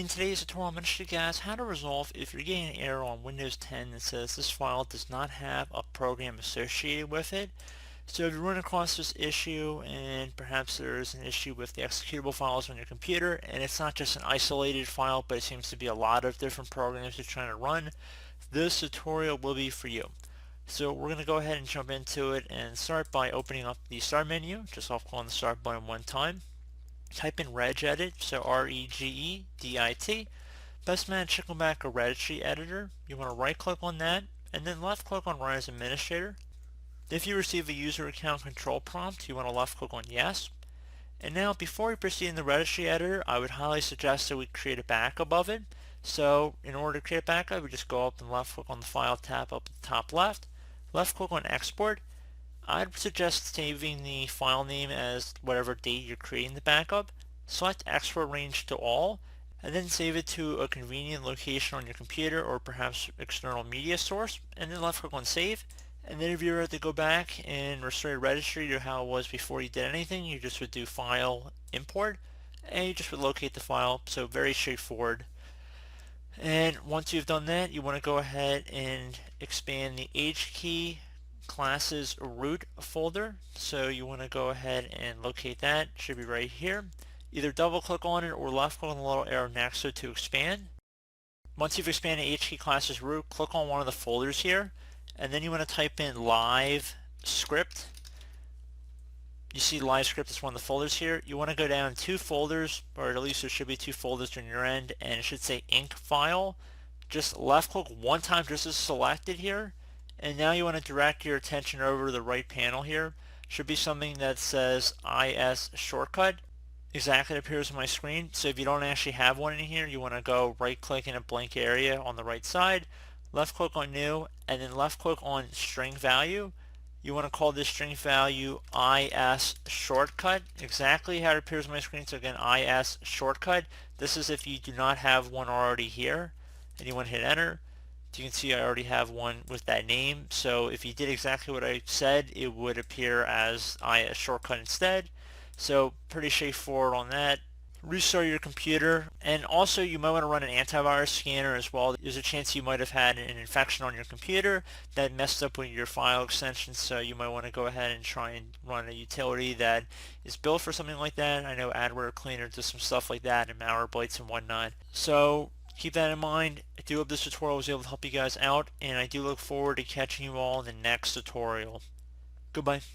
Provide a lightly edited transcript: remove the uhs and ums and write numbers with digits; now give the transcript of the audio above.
In today's tutorial, I'm going to show you guys how to resolve if you're getting an error on Windows 10 that says this file does not have a program associated with it. So if you run across this issue and perhaps there's an issue with the executable files on your computer and it's not just an isolated file but it seems to be a lot of different programs you're trying to run, this tutorial will be for you. So we're going to go ahead and jump into it and start by opening up the start menu. Just off on the start button one time. Type in regedit, so regedit. Best man check back a registry editor. You want to right click on that and then left click on run as administrator. If you receive a user account control prompt, you want to left click on yes. And now before we proceed in the registry editor, I would highly suggest that we create a backup of it. So in order to create a backup, we just go up and left click on the file tab up at the top left click on export. I'd suggest saving the file name as whatever date you're creating the backup. Select export range to all, and then save it to a convenient location on your computer or perhaps external media source, and then left click on save. And then if you were to go back and restore your registry to how it was before you did anything, you just would do file import, and you just would locate the file. So very straightforward. And once you've done that, you want to go ahead and expand the H key classes root folder. So you want to go ahead and locate that. It should be right here. Either double click on it or left click on the little arrow next to it to expand. Once you've expanded H key classes root, click on one of the folders here, and then you want to type in live script. You see live script is one of the folders here. You want to go down two folders, or at least there should be two folders on your end, and it should say ink file. Just left click one time just as selected here, and now you want to direct your attention over to the right panel here. Should be something that says IS shortcut. Exactly appears on my screen. So if you don't actually have one in here, you want to go right click in a blank area on the right side, left click on new, and then left click on string value. You want to call this string value IS shortcut, exactly how it appears on my screen. So again, IS shortcut. This is if you do not have one already here and you want to hit enter. You can see I already have one with that name. So if you did exactly what I said, it would appear as IS shortcut instead. So pretty straightforward on that. Restart your computer, and also you might want to run an antivirus scanner as well. There's a chance you might have had an infection on your computer that messed up with your file extensions, so you might want to go ahead and try and run a utility that is built for something like that. I know Adware Cleaner does some stuff like that and Malwarebytes and whatnot. So keep that in mind. I do hope this tutorial was able to help you guys out, and I do look forward to catching you all in the next tutorial. Goodbye.